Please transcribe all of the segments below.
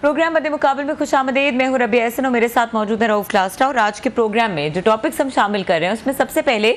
Programme मध्य मुकाबले में खुशामदीद। मैं हूं रबिया एहसन और मेरे साथ मौजूद है रऊफ क्लास्टा। और आज के प्रोग्राम में जो टॉपिक्स हम शामिल कर रहे हैं उसमें सबसे पहले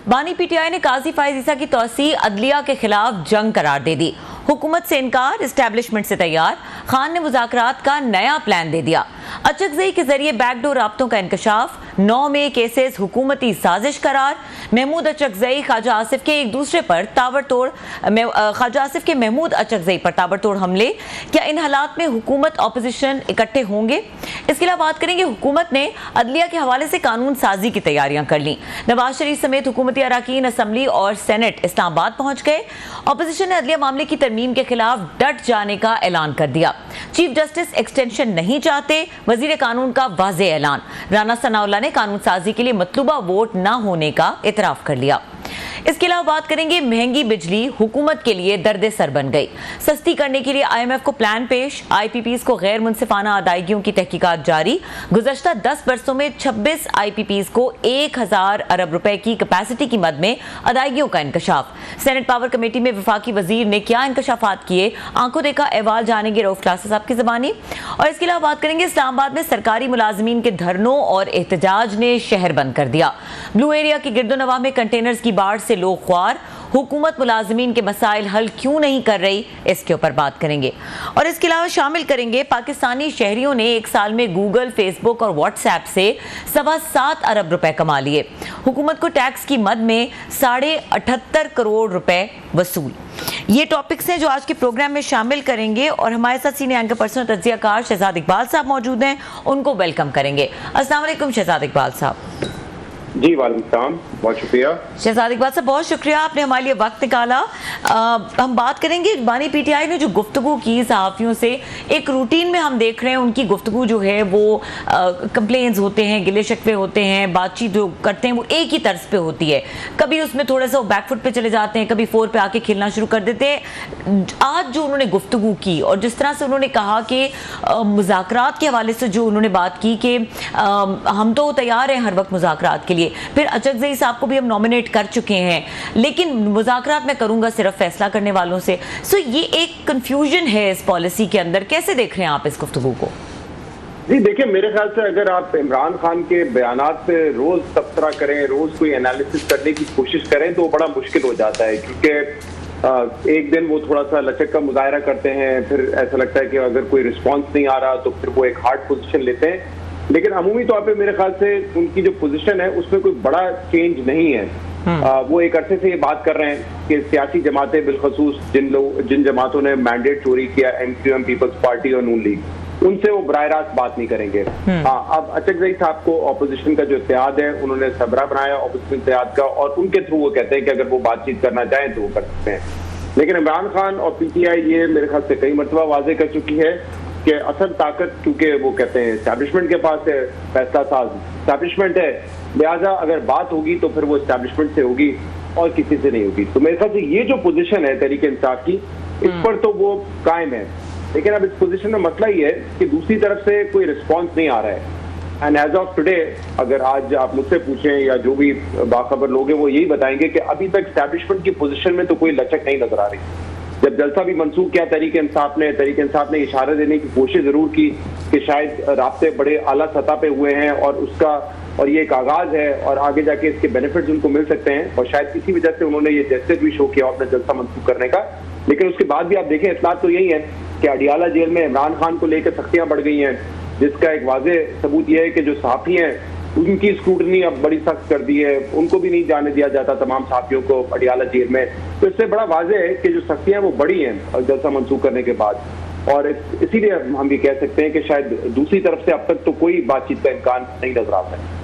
बानी पीटीआई ने काजी फायज ईसा की तौसी अदलिया के खिलाफ जंग करार दे दी। हुकूमत से इनकार, एस्टैब्लिशमेंट से तैयार। खान ने मुज़ाकरात का नया प्लान दे दिया। अचकज़ई के जरिए बैकडोर राब्तों का इंकशाफ। 9 में केसेस हुकूमती साजिश करार। महमूद अचकज़ई ख्वाजा आसिफ के एक दूसरे पर ताबड़तोड़ ख्वाजा आसिफ के महमूद अचकज़ई पर ताबड़तोड़ हमले। क्या इन हालात में हुकूमत ऑपोजिशन इकट्ठे होंगे? इसके अलावा बात करेंगे हुकूमत ने अदलिया के हवाले से कानून साजी की तैयारियां कर ली। नवाज शरीफ समेत हुकूमती अराकीन असम्बली और सेनेट इस्लामाबाद पहुंच गए। ऑपोजिशन ने अदलिया मामले की तरमीम के खिलाफ डट जाने का ऐलान कर दिया। चीफ जस्टिस एक्सटेंशन नहीं चाहते, वजीर कानून का वाज़े ऐलान। राना सनाउल्लाह ने कानून साजी के लिए मतलूबा वोट न होने का इतराफ कर लिया। इसके अलावा बात करेंगे महंगी बिजली हुकूमत के लिए दर्द सर बन गई। सस्ती करने के लिए IMF को प्लान पेश। IPPs को गैर मुनसिफाना अदायगियों की तहकीकात जारी। गुज़श्ता 10 बरसों में 26 IPPs को 1000 अरब रुपए की कैपेसिटी की मद में अदायगियों का इंकशाफ। सेनेट पावर कमेटी में वफाकी वजीर ने क्या इंकशाफात किए, आंखों देखा अहवाल जानेंगे रऊफ क्लास साहब की ज़बानी। और इसके अलावा बात करेंगे इस्लामाबाद में सरकारी मुलाजमीन के धरनों और एहतजाज ने शहर बंद कर दिया। ब्लू एरिया के गिरदोनवा में कंटेनर्स की बाढ़ से लोग ख्वार। हुकूमत मुलाजमीन के मसाइल हल क्यों नहीं कर रही, इसके ऊपर बात करेंगे। और इसके अलावा शामिल करेंगे पाकिस्तानी शहरियों ने एक साल में गूगल, फेसबुक और व्हाट्सएप से 7.25 अरब रुपए कमा लिए। हुकूमत को टैक्स की मद में 78.5 करोड़ रुपए वसूल। ये टॉपिक्स हैं जो आज के प्रोग्राम में शामिल करेंगे। और हमारे साथ सीनियर एंकर पर्सन तज्जियाकार शहजाद इकबाल साहब मौजूद हैं, उनको वेलकम करेंगे। अस्सलाम वालेकुम शहजाद इकबाल साहब। जी वालेकुम सलाम, बहुत शुक्रिया शहजाद इकबाल साहब, बहुत शुक्रिया आपने हमारे लिए वक्त निकाला। हम बात करेंगे बानी पीटीआई ने जो गुफ्तगू की सहाफ़ियों से, एक रूटीन में हम देख रहे हैं उनकी गुफ्तगू जो है वो कंप्लेंट्स होते हैं, गिले शिकवे होते हैं, बातचीत जो करते हैं वो एक ही तर्ज पे होती है। कभी उसमें थोड़ा सा बैकफुट पे चले जाते हैं, कभी फोर पे आके खेलना शुरू कर देते हैं। आज जो उन्होंने गुफ्तगू की और जिस तरह से उन्होंने कहा कि मुज़ाकरात के हवाले से जो उन्होंने बात की कि हम तो तैयार हैं हर वक्त मुज़ाकरात के लिए, फिर अचकज़ई साहब को भी हम नॉमिनेट कर चुके हैं, लेकिन मुज़ाकरात मैं करूंगा सिर्फ फैसला करने वालों से। सो ये एक कंफ्यूजन है इस पॉलिसी के अंदर। कैसे देख रहे हैं आप इस गुफ्तगू को? जी देखिए, मेरे ख्याल से अगर आप इमरान खान के बयानात पे रोज तबसरा करें, रोज कोई एनालिसिस करने की कोशिश करें तो बड़ा मुश्किल हो जाता है, क्योंकि एक दिन वो थोड़ा सा लचक का मुजाहरा करते हैं, फिर ऐसा लगता है कि अगर कोई रिस्पॉन्स नहीं आ रहा तो फिर वो एक हार्ड पोजीशन लेते हैं। लेकिन अमूमी तौर पे मेरे ख्याल से उनकी जो पोजीशन है उसमें कोई बड़ा चेंज नहीं है। वो एक अरसे से ये बात कर रहे हैं कि सियासी जमातें, बिलखसूस जिन जमातों ने मैंडेट चोरी किया, MQM, पीपल्स पार्टी और नून लीग, उनसे वो बराह रास्त बात नहीं करेंगे। अब अचकज़ई साहब को ऑपोजिशन का जो इत्तेहाद है, उन्होंने सरबराह बनाया ऑपोजिशन इत्तेहाद का, और उनके थ्रू वो कहते हैं कि अगर वो बातचीत करना चाहें तो वो कर सकते हैं। लेकिन इमरान खान और PTI ये मेरे ख्याल से कई मरतबा वाजे कर चुकी है कि असल ताकत, क्योंकि वो कहते हैं एस्टैब्लिशमेंट के पास है, फैसला साज एस्टैब्लिशमेंट है, लिहाजा अगर बात होगी तो फिर वो एस्टैब्लिशमेंट से होगी और किसी से नहीं होगी। तो मेरे ख्याल से ये जो पोजीशन है तहरीक इंसाफ की, इस पर तो वो कायम है। लेकिन अब इस पोजीशन में मसला ये है कि दूसरी तरफ से कोई रिस्पॉन्स नहीं आ रहा है। एंड एज ऑफ टुडे, अगर आज आप मुझसे पूछें या जो भी बाखबर लोग हैं वो यही बताएंगे कि अभी तक एस्टैब्लिशमेंट की पोजीशन में तो कोई लचक नहीं नजर आ रही। जब जलसा भी मंसूख किया तहरीक इंसाफ ने इशारा देने की कोशिश जरूर की कि शायद राब्ते बड़े आला सतह पे हुए हैं और ये एक आगाज है और आगे जाके इसके बेनिफिट्स उनको मिल सकते हैं, और शायद इसी वजह से उन्होंने ये जेस्चर भी शो किया अपना जलसा मंसूख करने का। लेकिन उसके बाद भी आप देखें, इत्तलात तो यही है कि अडियाला जेल में इमरान खान को लेकर सख्तियां बढ़ गई हैं, जिसका एक वाज़े सबूत यह है कि जो सहाफ़ी हैं उनकी स्क्रूटनी अब बड़ी सख्त कर दी है, उनको भी नहीं जाने दिया जाता तमाम साथियों को अडियाला जेल में। तो इससे बड़ा वाज़े है कि जो सख्तियां वो बड़ी हैं जलसा मंसूख करने के बाद, और इसीलिए हम भी कह सकते हैं कि शायद दूसरी तरफ से अब तक तो कोई बातचीत का इम्कान नहीं नजर आता है।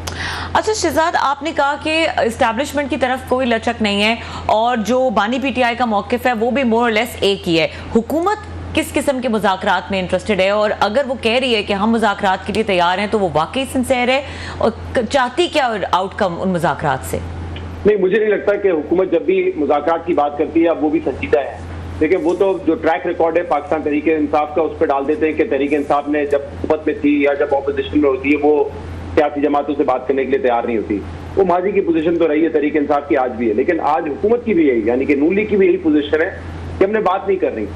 अच्छा शहजाद, आपने कहा कि एस्टैब्लिशमेंट की तरफ कोई लचक नहीं है और जो बानी पीटीआई का मौकिफ है वो भी मोर और लेस एक ही है। हुकूमत किस किस्म के मुज़ाकरात में इंटरेस्टेड है, और अगर वो कह रही है कि हम मुज़ाकरात के लिए तैयार हैं तो वो वाकई सिंसेयर है और चाहती क्या आउटकम उन मुज़ाकरात से? नहीं, मुझे नहीं लगता कि हुकूमत जब भी मुज़ाकरात की बात करती है अब वो भी संजीदा है। देखिए, वो तो जो ट्रैक रिकॉर्ड है पाकिस्तान तहरीक इंसाफ का, उस पर डाल देते हैं कि तहरीक इंसाफ ने जब हुकूमत में थी या जब ऑपोजिशन में होती है वो सियासी जमातों से बात करने के लिए तैयार नहीं होती। वो माजी की पोजीशन तो रही है तहरीक इंसाफ की, आज भी है, लेकिन आज हुकूमत की भी यही, यानी कि नून लीग की भी यही पोजीशन है कि हमने बात नहीं करनी।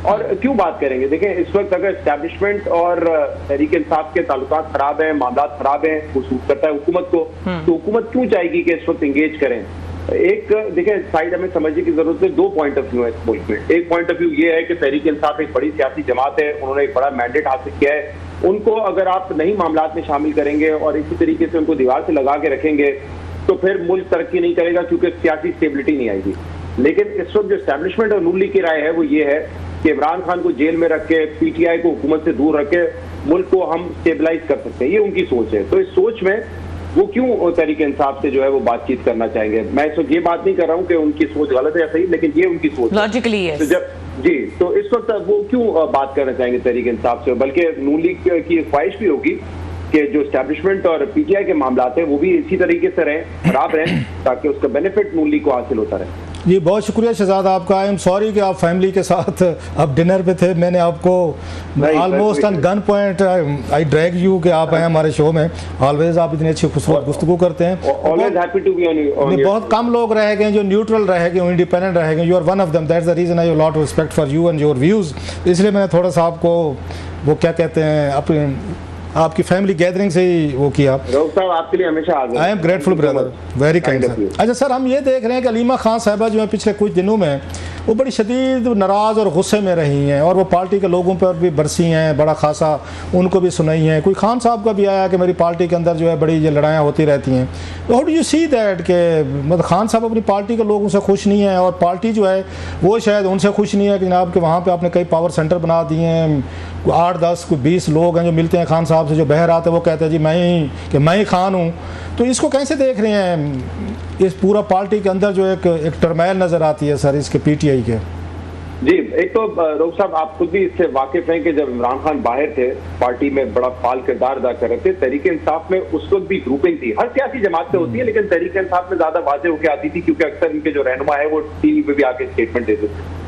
और क्यों बात करेंगे? देखें, इस वक्त अगर एस्टैब्लिशमेंट और तहरीक इंसाफ के ताल्लुकात खराब हैं, मामलात खराब हैं, वो सूट करता है हुकूमत को, तो हुकूमत क्यों चाहेगी कि इस वक्त इंगेज करें? एक देखिए साइड हमें समझने की जरूरत है, दो पॉइंट ऑफ व्यू है इस मुल्क में। एक पॉइंट ऑफ व्यू ये है कि तहरीक इंसाफ एक बड़ी सियासी जमात है, उन्होंने एक बड़ा मैंडेट हासिल किया है, उनको अगर आप नई मामलात में शामिल करेंगे और इसी तरीके से उनको दीवार से लगा के रखेंगे तो फिर मुल्क तरक्की नहीं करेगा, क्योंकि सियासी स्टेबिलिटी नहीं आएगी। लेकिन इस वक्त जो एस्टैब्लिशमेंट और नून लीग की राय है वो ये है कि इमरान खान को जेल में रख के, पीटीआई को हुकूमत से दूर रख के मुल्क को हम स्टेबलाइज कर सकते हैं, ये उनकी सोच है। तो इस सोच में वो क्यों तहरीक इंसाफ से जो है वो बातचीत करना चाहेंगे? मैं इस वक्त ये बात नहीं कर रहा हूँ कि उनकी सोच गलत है या सही, लेकिन ये उनकी सोच लॉजिकली है। तो जब जी, तो इस वक्त वो क्यों बात करना चाहेंगे तहरीक इंसाफ से? बल्कि नून लीग की ख्वाहिश भी होगी कि जो एस्टैब्लिशमेंट और पीटीआई के मामलात हैं वो भी इसी तरीके से रहें, खराब रहें, ताकि उसका बेनिफिट नून लीग को हासिल होता रहे। जी बहुत शुक्रिया शहजाद आपका। आई एम सॉरी कि आप फैमिली के साथ अब डिनर पे थे, मैंने आपको almost on gun point I drag you कि आप आए हमारे शो में। ऑलवेज आप इतनी अच्छी खूबसूरत गुफ्तगू करते हैं। Always happy to be on your. बहुत कम लोग रह गए जो न्यूट्रल रह गए, इंडिपेंडेंट रह गए। You are one of them, that's the reason I have lot of respect for you and your views. इसलिए मैंने थोड़ा सा आपको वो क्या कहते हैं अपने आपकी फैमिली गैदरिंग से ही वो किया। रऊफ साहब आपके लिए हमेशा हाजिर। I am grateful brother, very kind sir. अच्छा सर, हम ये देख रहे हैं कि अलीमा खान साहिबा जो है पिछले कुछ दिनों में वो बड़ी शदीद नाराज़ और गुस्से में रही हैं और वो पार्टी के लोगों पर भी बरसी हैं, बड़ा खासा उनको भी सुनाई हैं। कोई खान साहब का भी आया कि मेरी पार्टी के अंदर जो है बड़ी ये लड़ाइयाँ होती रहती हैं। तो how do you see that कि मतलब खान साहब अपनी पार्टी के लोगों से खुश नहीं है और पार्टी जो है वो शायद उनसे खुश नहीं है कि जनाब कि वहाँ पर आपने कई पावर सेंटर बना दिए हैं, 8, 10, 20 लोग हैं जो मिलते हैं खान साहब से, जो बहर आते हैं वो कहते हैं जी मैं ही खान हूँ। तो इसको कैसे देख रहे हैं इस पूरा पार्टी के अंदर जो एक टर्मैल नज़र आती है सर इसके पीटीआई के? जी, एक तो रऊफ साहब आप खुद भी इससे वाकिफ हैं कि जब इमरान खान बाहर थे पार्टी में बड़ा फाल किरदार अदा कर रहे थे, तहरीक इंसाफ में उस वक्त भी ग्रुपिंग थी, हर सियासी जमात से होती है, लेकिन तहरीक इंसाफ में ज्यादा वाज़ेह होकर आती थी क्योंकि अक्सर इनके जो रहनुमा है वो टीवी पे भी आके स्टेटमेंट देते थे।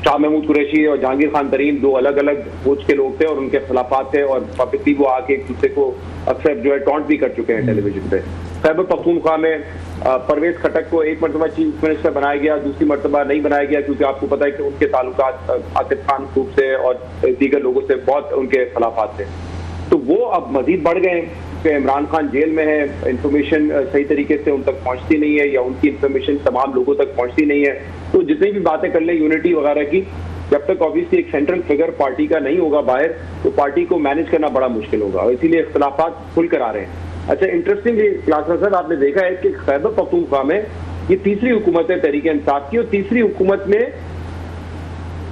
शाह महमूद कुरैशी और जहांगीर खान तरीन दो अलग अलग सोच के लोग थे और उनके खिलाफात थे और पब्लिकली वो आके एक दूसरे को अक्सर जो है टॉन्ट भी कर चुके हैं टेलीविजन पे। खैबर पख्तूनख्वा में परवेज खटक को एक मरतबा चीफ मिनिस्टर बनाया गया, दूसरी मरतबा नहीं बनाया गया क्योंकि आपको पता है कि उनके ताल्लुकात आसिफ खान ग्रुप से और दीगर लोगों से बहुत उनके खिलाफात थे। तो वो अब मजीद बढ़ गए कि इमरान खान जेल में है, इंफॉर्मेशन सही तरीके से उन तक पहुंचती नहीं है या उनकी इंफॉर्मेशन तमाम लोगों तक पहुंचती नहीं है। तो जितनी भी बातें कर ले यूनिटी वगैरह की, जब तक ऑब्वियसली एक सेंट्रल फिगर पार्टी का नहीं होगा बाहर, तो पार्टी को मैनेज करना बड़ा मुश्किल होगा और इसीलिए इख्तिलाफात खुल कर आ रहे हैं। अच्छा, इंटरेस्टिंग क्लास सर आपने देखा है कि खैबर पख्तूनख्वा में ये तीसरी हुकूमत है तहरीक इंसाफ की और तीसरी हुकूमत में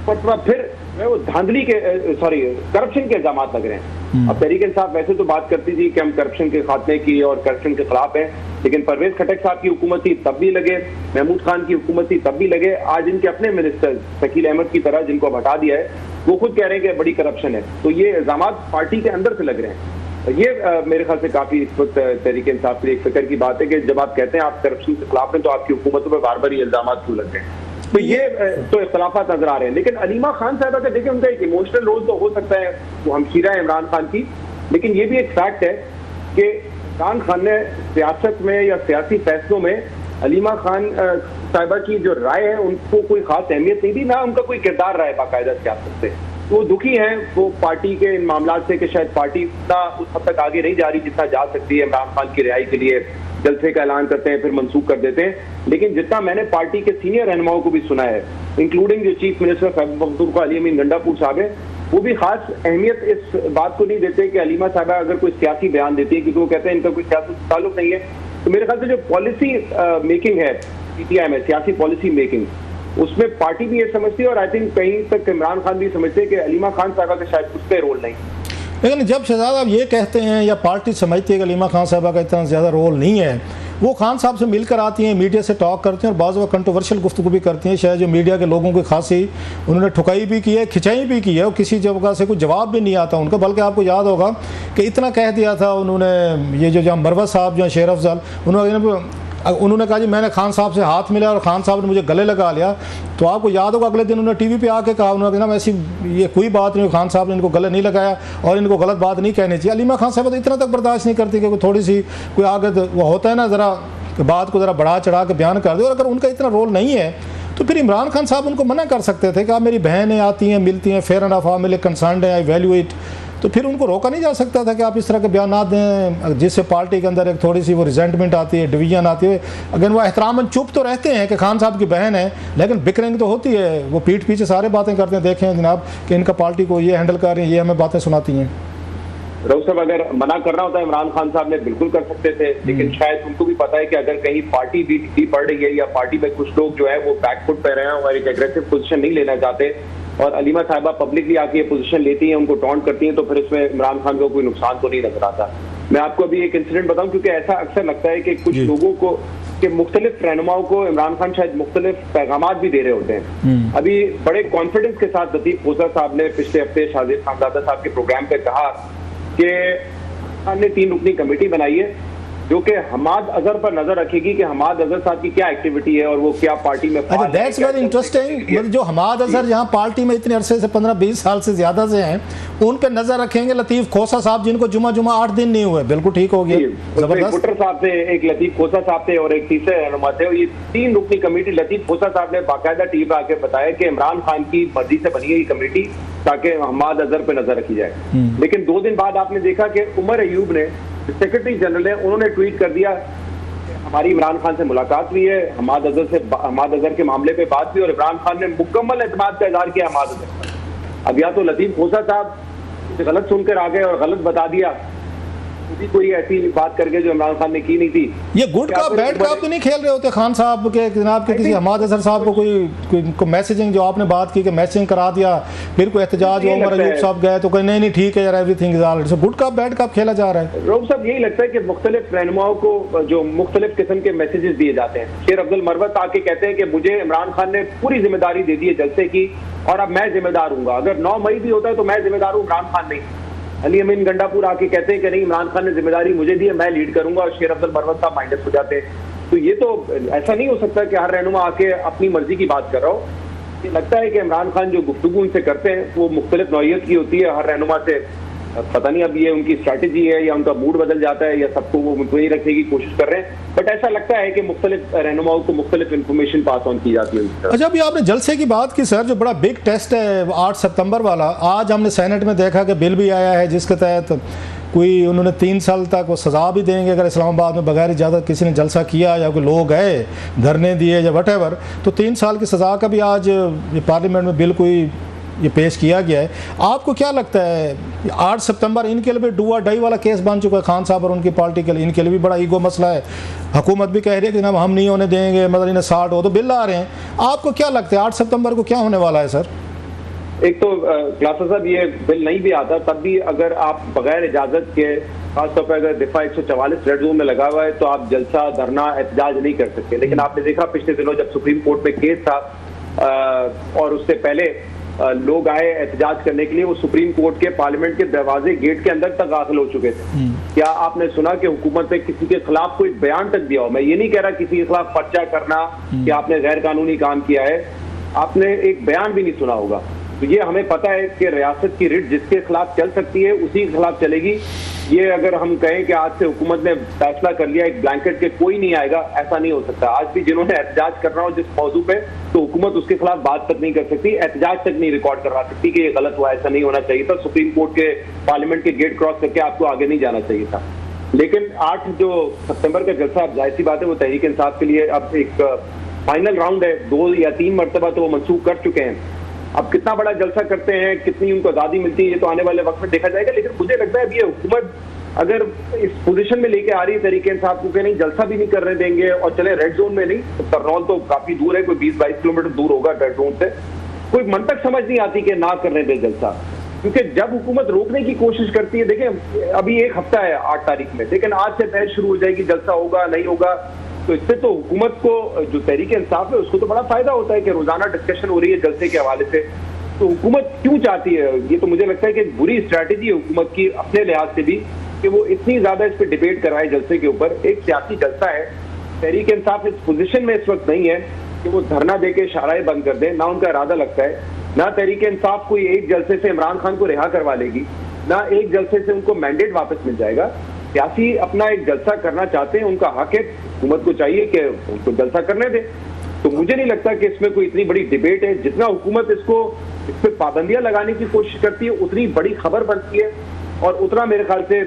फिर वो धांधली के करप्शन के इल्जाम लग रहे हैं। अब तहरीक इंसाफ वैसे तो बात करती थी कि हम करप्शन के खात्मे की और करप्शन के खिलाफ हैं, लेकिन परवेज खटक साहब की हुकूमत थी तब भी लगे, महमूद खान की हुकूमत थी तब भी लगे। आज इनके अपने मिनिस्टर शकील अहमद की तरह जिनको हटा दिया है वो खुद कह रहे हैं कि बड़ी करप्शन है। तो ये इल्जाम पार्टी के अंदर से लग रहे हैं। ये मेरे ख्याल से काफी इस वक्त तहरीक इंसाफ की एक फिक्र की बात है कि जब आप कहते हैं आप करप्शन के खिलाफ हैं तो आपकी हुकूमतों पर बार बार ये इल्जाम क्यों लग रहे हैं? तो ये तो इख्तलाफात नजर आ रहे हैं। लेकिन अलीमा खान साहबा का देखिए उनका एक इमोशनल रोल तो हो सकता है, वो हमशीरा है इमरान खान की, लेकिन ये भी एक फैक्ट है कि इमरान खान ने सियासत में या सियासी फैसलों में अलीमा खान साहिबा की जो राय है उनको कोई खास अहमियत नहीं दी, ना उनका कोई किरदार रहा है बाकायदा सियासत से। वो दुखी हैं वो पार्टी के इन मामला से कि शायद पार्टी इतना उस हद तक आगे नहीं जा रही जितना जा सकती है। इमरान खान की रिहाई के लिए जलसे का ऐलान करते हैं फिर मनसूख कर देते हैं, लेकिन जितना मैंने पार्टी के सीनियर रहनुमाओं को भी सुना है, इंक्लूडिंग जो चीफ मिनिस्टर खैबर पख्तूनख्वा अली अमीन गंडापुर साहब है, वो भी खास अहमियत इस बात को नहीं देते कि अलीमा साहबा अगर कोई सियासी बयान देती है, क्योंकि वो कहते हैं इनका कोई सियासी ताल्लुक नहीं है। तो मेरे ख्याल से जो पॉलिसी मेकिंग है पीटीआई में, सियासी पॉलिसी मेकिंग, उसमें पार्टी भी ये समझती है और आई थिंक कहीं तक इमरान खान भी समझते हैं कि अलीमा खान साहबा का शायद उस पर रोल नहीं। लेकिन जब शहजाद आप ये कहते हैं या पार्टी समझती है कि अलीमा खान साहबा का इतना ज़्यादा रोल नहीं है, वो खान साहब से मिलकर आती हैं, मीडिया से टॉक करती हैं और बाज़ कंट्रोवर्शियल गुफ्तगू भी करती हैं, शायद जो मीडिया के लोगों की खासी उन्होंने ठुकाई भी की है, खिंचाई भी की है और किसी जगह से कोई जवाब भी नहीं आता उनका। बल्कि आपको याद होगा कि इतना कह दिया था उन्होंने, ये जो जहाँ मरवत साहब जो शेर अफजल, उन्होंने कहा जी मैंने खान साहब से हाथ मिला और खान साहब ने मुझे गले लगा लिया। तो आपको याद होगा अगले दिन उन्होंने टीवी पे आके कहा, उन्होंने कहा ऐसी ये कोई बात नहीं, खान साहब ने इनको गले नहीं लगाया और इनको गलत बात नहीं कहनी चाहिए। अलीमा खान साहब तो इतना तक बर्दाश्त नहीं करती कि थोड़ी सी कोई आगे वो होता है ना ज़रा बात को ज़रा बढ़ा चढ़ा के बयान कर दे। और अगर उनका इतना रोल नहीं है तो फिर इमरान खान साहब उनको मना कर सकते थे कि आप मेरी बहनें आती हैं, मिलती हैं, फेयर एंड ऑफ आप मेरे कंसर्न है, आई वैल्यू इट। तो फिर उनको रोका नहीं जा सकता था कि आप इस तरह के बयान दें जिससे पार्टी के अंदर एक थोड़ी सी वो रिजेंटमेंट आती है, डिवीजन आती है। अगर वो एहतरामन चुप तो रहते हैं कि खान साहब की बहन है, लेकिन बिकरिंग तो होती है, वो पीठ पीछे सारे बातें करते हैं। देखें जनाब कि इनका पार्टी को ये हैंडल कर रहे हैं, ये हमें बातें सुनाती हैं। रऊफ साहब, अगर मना करना होता है इमरान खान साहब ने बिल्कुल कर सकते थे, लेकिन शायद उनको भी पता है कि अगर कहीं पार्टी भी ढीली पड़ रही है या पार्टी में कुछ लोग जो है वो बैकफुट पे रहे हैं और एक एग्रेसिव पोजीशन नहीं लेना चाहते और अलीमा साहिबा पब्लिकली आके ये पोजीशन लेती हैं, उनको टॉन्ट करती हैं, तो फिर इसमें इमरान खान को कोई नुकसान तो नहीं नजर आता। मैं आपको अभी एक इंसिडेंट बताऊं, क्योंकि ऐसा अक्सर लगता है कि कुछ लोगों को कि मुख्तलिफ रहनुमाओं को इमरान खान शायद मुख्तलिफ पैगामात भी दे रहे होते हैं। अभी बड़े कॉन्फिडेंस के साथ लतीफ खोसा साहब ने पिछले हफ्ते शाहजेब खानजादा साहब के प्रोग्राम पे कहा कि खान ने 3 रुकनी कमेटी बनाई है जो कि हमाद अजहर पर नजर रखेगी कि हमाद अजहर साहब की क्या एक्टिविटी है और वो क्या पार्टी में। अच्छा, दैट्स वेरी इंटरेस्टिंग। जो हमाद अजहर जहां पार्टी में इतने अरसे से 15-20 साल से ज्यादा से हैं, उन पे नजर रखेंगे लतीफ खोसा साहब, जिनको जुमा 8 दिन नहीं हुए। बिल्कुल ठीक हो गया, जबरदस्त। भुट्टर साहब थे, एक लतीफ खोसा साहब थे और एक तीसरे रहनुमा थे। ये 3 रुकनी कमेटी लतीफ खोसा साहब ने बाकायदा टीवी पे आके बताया कि इमरान खान की मर्जी से बनी है ये कमेटी ताकि हमाद अजहर पे नजर रखी जाए। लेकिन 2 दिन बाद आपने देखा कि उमर अयूब ने, सेक्रेटरी जनरल है, उन्होंने ट्वीट कर दिया हमारी इमरान खान से मुलाकात हुई है, हमाद अजहर के मामले पे बात हुई और इमरान खान ने मुकम्मल एतमाद का इजहार किया हमाद अजहर पर। अब या तो लतीफ खोसा साहब गलत सुनकर आ गए और गलत बता दिया, कोई ऐसी बात करके जो इमरान खान ने की नहीं थी। ये गुड कप बैड कप तो नहीं खेल रहे होते खान साहब के जनाब के किसी हमाद अजहर साहब को कोई मैसेजिंग, जो आपने बात की कि मैसेजिंग करा दिया, फिर कोई एहतजाज हो, उमर अयूब साहब गए तो कहीं नहीं ठीक है यार, everything is alright. So good cup bad cup खेला जा रहा है। रऊफ साहब, यही लगता है कि मुख्तलिफ रहनुमाओं को जो मुख्तलिफ किस्म के मैसेजेस दिए जाते हैं। शेर अब्दुल मरवत आके कहते हैं कि मुझे इमरान खान ने पूरी जिम्मेदारी दे दी है जलसे की और अब मैं जिम्मेदार हूँ। अगर 9 मई भी होता है तो मैं जिम्मेदार हूँ, इमरान खान नहीं। अली अमीन गंडापुर आके कहते हैं कि नहीं, इमरान खान ने जिम्मेदारी मुझे दी है, मैं लीड करूंगा, और शेर अब्दुल मरवत साहब माइनस हो जाते हैं। तो ये तो ऐसा नहीं हो सकता कि हर रहनुमा आके अपनी मर्जी की बात कर रहा हो। ये लगता है कि इमरान खान जो गुफ्तगू उनसे करते हैं वो मुख्तलिफ नौइयत की होती है। हर रहनुमा से पता नहीं अब ये उनकी स्ट्रैटेजी है या उनका मूड बदल जाता है या सबको वो मुतमईन रखने की कोशिश कर रहे हैं, बट ऐसा लगता है कि मुख्तलिफ रहनुमाओं को मुख्तलिफ इन्फॉर्मेशन पास ऑन की जाती है। अच्छा, अभी आपने जलसे की बात की सर, जो बड़ा बिग टेस्ट है 8 सितंबर वाला, आज हमने सेनेट में देखा कि बिल भी आया है जिसके तहत कोई उन्होंने 3 साल तक वो सज़ा भी देंगे अगर इस्लामाबाद में बगैर इजाज़त किसी ने जलसा किया या कोई लोग गए धरने दिए या वटेवर, तो 3 साल की सज़ा का भी आज पार्लियामेंट में बिल कोई ये पेश किया गया है। आपको क्या लगता है 8 सितंबर इनके लिए भी डू और डाई वाला केस बन चुका है खान साहब और उनकी पार्टी के लिए? इनके लिए भी बड़ा ईगो मसला है। हुकूमत भी कह रही है कि जनाब हम नहीं होने देंगे, मतलब इन्हें 60 हो तो बिल आ रहे हैं। आपको क्या लगता है 8 सितंबर को क्या होने वाला है सर? एक तो क्लासा साहब, ये बिल नहीं भी आता तब भी अगर आप बगैर इजाजत के, खासतौर पर अगर दिफा 144 रेड जोन में लगा हुआ है तो आप जलसा, धरना, एहतजाज नहीं कर सकते। लेकिन आपने देखा पिछले दिनों जब सुप्रीम कोर्ट में केस था और उससे पहले लोग आए एहतजाज करने के लिए, वो सुप्रीम कोर्ट के पार्लियामेंट के दरवाजे गेट के अंदर तक दाखिल हो चुके थे। क्या आपने सुना कि हुकूमत ने किसी के खिलाफ कोई बयान तक दिया हो? मैं ये नहीं कह रहा किसी के खिलाफ पर्चा करना कि आपने गैर कानूनी काम किया है, आपने एक बयान भी नहीं सुना होगा। तो ये हमें पता है कि रियासत की रिट जिसके खिलाफ चल सकती है उसी के खिलाफ चलेगी। ये अगर हम कहें कि आज से हुकूमत ने फैसला कर लिया एक ब्लैंकेट के कोई नहीं आएगा, ऐसा नहीं हो सकता। आज भी जिन्होंने एहतजाज करना हो जिस मौजू पे, तो हुकूमत उसके खिलाफ बात तक नहीं कर सकती, एहतजाज तक नहीं रिकॉर्ड करवा सकती कि ये गलत हुआ, ऐसा नहीं होना चाहिए था, सुप्रीम कोर्ट के पार्लियामेंट के गेट क्रॉस करके आपको आगे नहीं जाना चाहिए था। लेकिन 8 जो सितंबर का जलसा, अब जाहिर सी बात है वो तहरीक इंसाफ के लिए अब एक फाइनल राउंड है, 2 या 3 मरतबा तो वो मंसूख कर चुके हैं। अब कितना बड़ा जलसा करते हैं, कितनी उनको आज़ादी मिलती है, ये तो आने वाले वक्त में देखा जाएगा। लेकिन मुझे लगता है अब ये हुकूमत अगर इस पोजीशन में लेके आ रही है तहरीक इंसाफ को कि नहीं जलसा भी नहीं करने देंगे और चले रेड जोन में नहीं, तो करनौल तो काफी दूर है, कोई 20-22 किलोमीटर दूर होगा रेड जोन से, कोई मंतक समझ नहीं आती कि ना करने दे जलसा। क्योंकि जब हुकूमत रोकने की कोशिश करती है, देखिए अभी 1 हफ्ता है 8 तारीख में, लेकिन आज से बहस शुरू हो जाएगी जलसा होगा नहीं होगा, तो इससे तो हुकूमत को, जो तहरीक इंसाफ है उसको तो बड़ा फायदा होता है कि रोजाना डिस्कशन हो रही है जलसे के हवाले से। तो हुकूमत क्यों चाहती है? ये तो मुझे लगता है कि बुरी स्ट्रैटेजी है हुकूमत की अपने लिहाज से भी कि वो इतनी ज्यादा इस पर डिबेट कराए जलसे के ऊपर। एक सियासी जलसा है, तहरीक इंसाफ इस पोजीशन में इस वक्त नहीं है कि वो धरना देके इशाराएं बंद कर दें, ना उनका इरादा लगता है, ना तहरीक इंसाफ कोई एक जलसे से इमरान खान को रिहा करवा लेगी, ना एक जलसे से उनको मैंडेट वापस मिल जाएगा। सियासी अपना एक जलसा करना चाहते हैं, उनका हक है, हुकूमत को चाहिए कि उनको जलसा करने दे। तो मुझे नहीं लगता कि इसमें कोई इतनी बड़ी डिबेट है। जितना हुकूमत इस पे पाबंदियां लगाने की कोशिश करती है उतनी बड़ी खबर बनती है, और उतना मेरे ख्याल से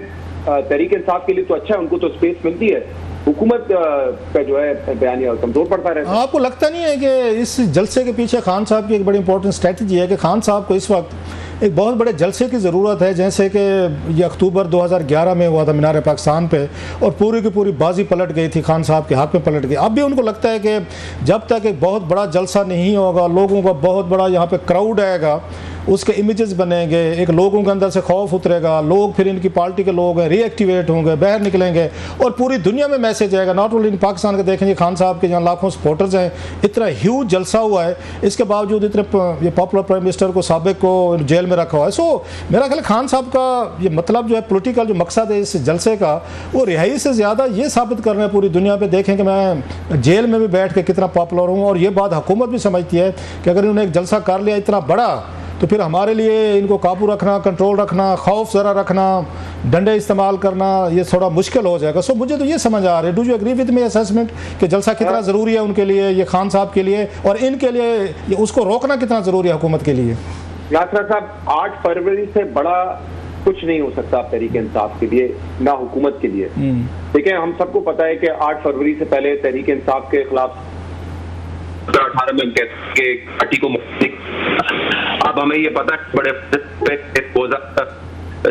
तहरीक इंसाफ के लिए तो अच्छा है, उनको तो स्पेस मिलती है। हुकूमत का जो है बयानिया कमजोर पड़ता रहता है। आपको लगता नहीं है कि इस जलसे के पीछे खान साहब की एक बड़ी इंपॉर्टेंट स्ट्रेटजी है कि खान साहब को इस वक्त एक बहुत बड़े जलसे की ज़रूरत है, जैसे कि ये अक्टूबर 2011 में हुआ था मीनार पाकिस्तान पे, और पूरी की पूरी बाजी पलट गई थी, खान साहब के हाथ में पलट गई। अब भी उनको लगता है कि जब तक एक बहुत बड़ा जलसा नहीं होगा, लोगों का बहुत बड़ा यहाँ पे क्राउड आएगा, उसके इमेजेस बनेंगे, एक लोगों के अंदर से खौफ उतरेगा, लोग फिर इनकी पार्टी के लोग हैं रिएक्टिवेट होंगे, बाहर निकलेंगे, और पूरी दुनिया में मैसेज आएगा। नॉट ओनली इन पाकिस्तान के देखेंगे खान साहब के यहाँ लाखों सपोर्टर्स हैं, इतना ह्यूज जलसा हुआ है, इसके बावजूद इतने ये पॉपुलर प्राइम मिनिस्टर को साबिक को जेल में रखा हुआ है। सो मेरा ख्याल खान साहब का ये मतलब जो है पॉलिटिकल जो मकसद है इस जलसे का, वो रिहाई से ज़्यादा ये साबित कर रहे हैं पूरी दुनिया पे, देखें कि मैं जेल में भी बैठ के कितना पॉपुलर हूँ। और ये बात हुकूमत भी समझती है कि अगर इन्होंने एक जलसा कर लिया इतना बड़ा, तो फिर हमारे लिए इनको काबू रखना, कंट्रोल रखना, खौफ ज़रा रखना, डंडे इस्तेमाल करना, ये थोड़ा मुश्किल हो जाएगा। सो मुझे तो ये समझ आ रहा है, do you agree with me assessment कि जलसा कितना ज़रूरी है उनके लिए, ये खान साहब के लिए, और इनके लिए ये उसको रोकना कितना ज़रूरी है हुकूमत के लिए? यात्रा साहब, 8 फरवरी से बड़ा कुछ नहीं हो सकता तहरीक इंसाफ के लिए, ना हुकूमत के लिए। देखिए, हम सबको पता है कि 8 फरवरी से पहले तहरीक इंसाफ के खिलाफ 18 में पार्टी को, अब हमें ये पता है बड़े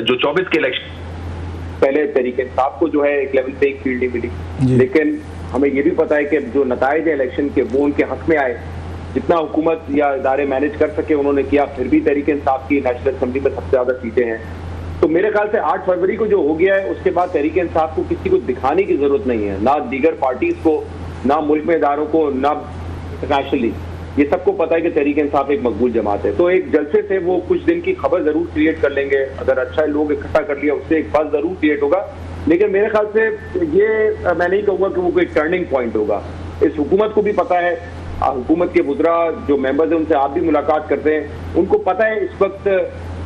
जो 24 के इलेक्शन पहले तहरीक इंसाफ को जो है एक लेवल पे एक फील्ड मिली, लेकिन हमें ये भी पता है कि जो नताइज है इलेक्शन के वो उनके हक में आए। जितना हुकूमत या इदारे मैनेज कर सके उन्होंने किया, फिर भी तहरीक इंसाफ की नेशनल असेंबली में सबसे ज्यादा सीटें हैं। तो मेरे ख्याल से 8 फरवरी को जो हो गया है उसके बाद तहरीक इंसाफ को किसी को दिखाने की जरूरत नहीं है, ना दीगर पार्टीज को, ना मुल्क में इदारों को, ना इंटरनेशनली। ये सबको पता है कि तहरीक इंसाफ एक मकबूल जमात है। तो एक जलसे से वो कुछ दिन की खबर जरूर क्रिएट कर लेंगे, अगर अच्छा लोग इकट्ठा कर लिया उससे एक बज़ जरूर क्रिएट होगा, लेकिन मेरे ख्याल से ये मैं नहीं कहूँगा कि वो कोई टर्निंग पॉइंट होगा। इस हुकूमत को भी पता है, हुकूमत के वुज़रा जो मेंबर्स हैं उनसे आप भी मुलाकात करते हैं, उनको पता है इस वक्त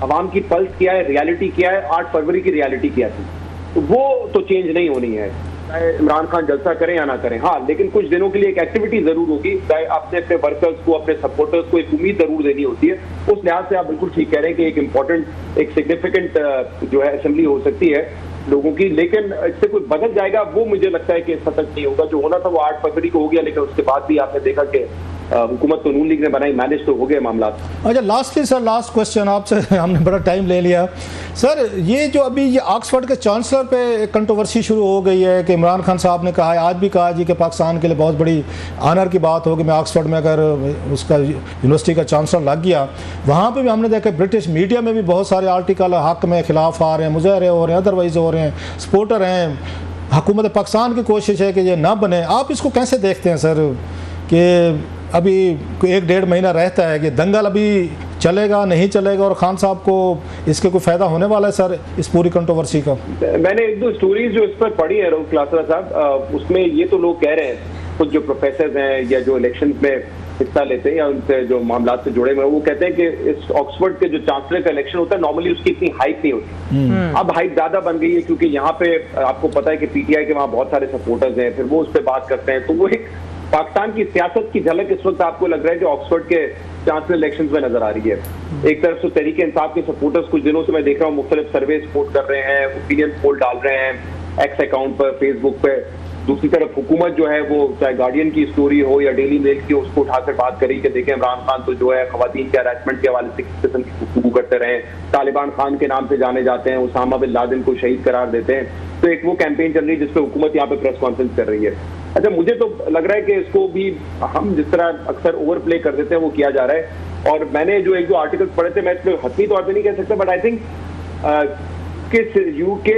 अवाम की पल्स क्या है, रियलिटी क्या है, 8 फरवरी की रियलिटी क्या थी। तो वो तो चेंज नहीं होनी है, चाहे इमरान खान जलसा करें या ना करें। हाँ, लेकिन कुछ दिनों के लिए एक एक्टिविटी जरूर होगी, चाहे आपने अपने वर्कर्स को, अपने सपोर्टर्स को एक उम्मीद जरूर देनी होती है। उस लिहाज से आप बिल्कुल ठीक कह रहे हैं कि एक इंपॉर्टेंट, एक सिग्निफिकेंट जो है असेंबली हो सकती है लोगों की, लेकिन इससे कोई बदल जाएगा वो मुझे लगता है कि इस हद तक नहीं होगा। जो होना था वो 8 फरवरी को हो गया, लेकिन उसके बाद भी आपने देखा कि हुकूमत तो नून लीग ने बनाई, मैनेज तो हो गए मामला। अच्छा, लास्टली सर, लास्ट क्वेश्चन आपसे, हमने बड़ा टाइम ले लिया सर। ये जो अभी ये ऑक्सफोर्ड के चांसलर पे एक कंट्रोवर्सी शुरू हो गई है कि इमरान खान साहब ने कहा है, आज भी कहा जी कि पाकिस्तान के लिए बहुत बड़ी आनर की बात होगी मैं ऑक्सफोर्ड में अगर उसका यूनिवर्सिटी का चांसलर लग गया। वहाँ पे भी हमने देखा ब्रिटिश मीडिया में भी बहुत सारे आर्टिकल हक में खिलाफ आ रहे हैं, मुजाहरे हो रहे हैं, अदरवाइज हो रहे हैं, सपोर्टर हैं। हुकूमत पाकिस्तान की कोशिश है कि ये ना बने। आप इसको कैसे देखते हैं सर कि अभी 1-1.5 महीना रहता है कि दंगल अभी चलेगा नहीं चलेगा, और खान साहब को इसके कोई फायदा होने वाला है सर इस पूरी कंट्रोवर्सी का? मैंने 1-2 स्टोरीज जो इस पर पढ़ी है रऊफ क्लासरा साहब, उसमें ये तो लोग कह रहे हैं, कुछ जो प्रोफेसर हैं या जो इलेक्शन में हिस्सा लेते हैं या उनसे जो मामला से जुड़े हुए हैं, वो कहते हैं कि इस ऑक्सफोर्ड के जो चांसलर का इलेक्शन होता है नॉर्मली उसकी इतनी हाइप नहीं होती। अब हाइप ज्यादा बन गई है क्योंकि यहाँ पे आपको पता है कि पीटीआई के वहाँ बहुत सारे सपोर्टर्स हैं, फिर वो उस पर बात करते हैं। तो वो एक पाकिस्तान की सियासत की झलक इस वक्त आपको लग रहा है कि ऑक्सफोर्ड के चांसलर इलेक्शंस में नजर आ रही है। एक तरफ से तहरीक इंसाफ के सपोर्टर्स कुछ दिनों से मैं देख रहा हूँ मुख्तलिफ सर्वे सपोर्ट कर रहे हैं, ओपिनियन पोल डाल रहे हैं एक्स अकाउंट पर, फेसबुक पे। दूसरी तरफ हुकूमत जो है वो चाहे गार्डियन की स्टोरी हो या डेली मेल की, उसको उठाकर बात करी कि देखें इमरान खान तो जो है खवातीन के हरासमेंट के हवाले से किस किस्म की गुफ्तगू करते रहे, तालिबान खान के नाम से जाने जाते हैं, उसामा बिन लादेन को शहीद करार देते हैं। तो एक वो कैंपेन चल रही है जिसपे हुकूमत यहाँ पे प्रेस कॉन्फ्रेंस कर रही है। अच्छा, मुझे तो लग रहा है कि इसको भी हम जिस तरह अक्सर ओवर प्ले कर देते हैं वो किया जा रहा है। और मैंने जो 1-2 आर्टिकल्स पढ़े थे, मैं इसमें हतमी तौर पर नहीं कह सकता, बट आई थिंक कि यूके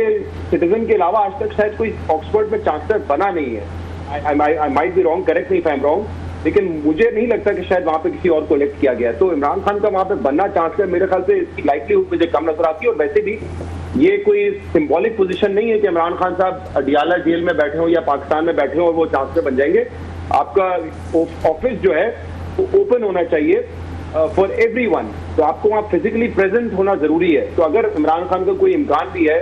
सिटीजन के अलावा आज तक शायद कोई ऑक्सफोर्ड में चांसलर बना नहीं है। I might be wrong, correct me if I am wrong, लेकिन मुझे नहीं लगता कि शायद वहां पे किसी और को इलेक्ट किया गया। तो इमरान खान का वहां पे बनना चांसलर मेरे ख्याल से इसकी लाइवलीहुड मुझे कम नजर आती है। और वैसे भी ये कोई सिंबॉलिक पोजीशन नहीं है कि इमरान खान साहब अडियाला जेल में बैठे हो या पाकिस्तान में बैठे हो और वो चांसलर बन जाएंगे। आपका ऑफिस जो है वो ओपन होना चाहिए फॉर एवरीवन, तो आपको वहाँ फिजिकली प्रेजेंट होना जरूरी है। तो अगर इमरान खान का कोई इम्कान भी है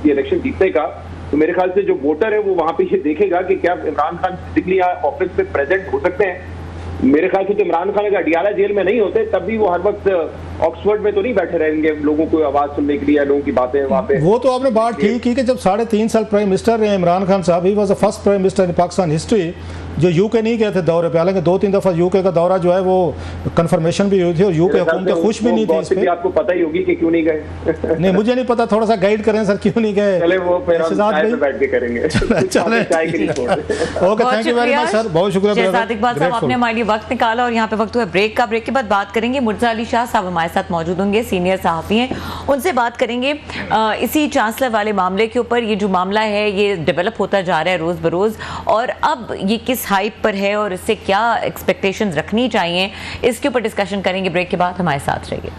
ये इलेक्शन जीतने का, तो मेरे ख्याल से जो वोटर है वो वहाँ पे ये देखेगा कि क्या इमरान खान फिजिकली ऑफिस पे प्रेजेंट हो सकते हैं। मेरे ख्याल से तो इमरान खान अगर अडियाला जेल में नहीं होते तब भी वो हर वक्त ऑक्सफोर्ड में तो नहीं बैठे रहेंगे लोगों को आवाज सुनने के लिए, लोगों की बातें वहाँ पे। वो तो आपने बात ठीक की कि जब 3.5 साल प्राइम मिनिस्टर रहे इमरान खान साहब, he was the first prime minister in Pakistan history जो यूके नहीं गए थे दौरे पे। हालांकि 2-3 दफा यूके का दौरा जो है वो कंफर्मेशन भी हुई थी और यूके हुकूमत खुश भी नहीं थी इस पे। आपको पता ही होगी कि क्यों नहीं गए। नहीं मुझे नहीं पता, थोड़ा सा गाइड करें सर क्यों नहीं गए। चले वो फिर हम चाय पे बैठ के करेंगे। चले okay, thank you very much sir, बहुत शुक्रिया। शहजाद इकबाल साहब आपने हमारे लिए वक्त निकाला और यहाँ पे वक्त हुआ ब्रेक का। ब्रेक के बाद बात करेंगे, मुर्तजा अली शाह साहब हमारे साथ मौजूद होंगे, सीनियर सहाफ़ी हैं, उनसे बात करेंगे इसी चांसलर वाले मामले के ऊपर। ये जो मामला है ये डेवलप होता जा रहा है रोज़ बरोज़, और अब ये किस हाइप पर है और इससे क्या एक्सपेक्टेशंस रखनी चाहिए, इसके ऊपर डिस्कशन करेंगे। ब्रेक के बाद हमारे साथ रहिए।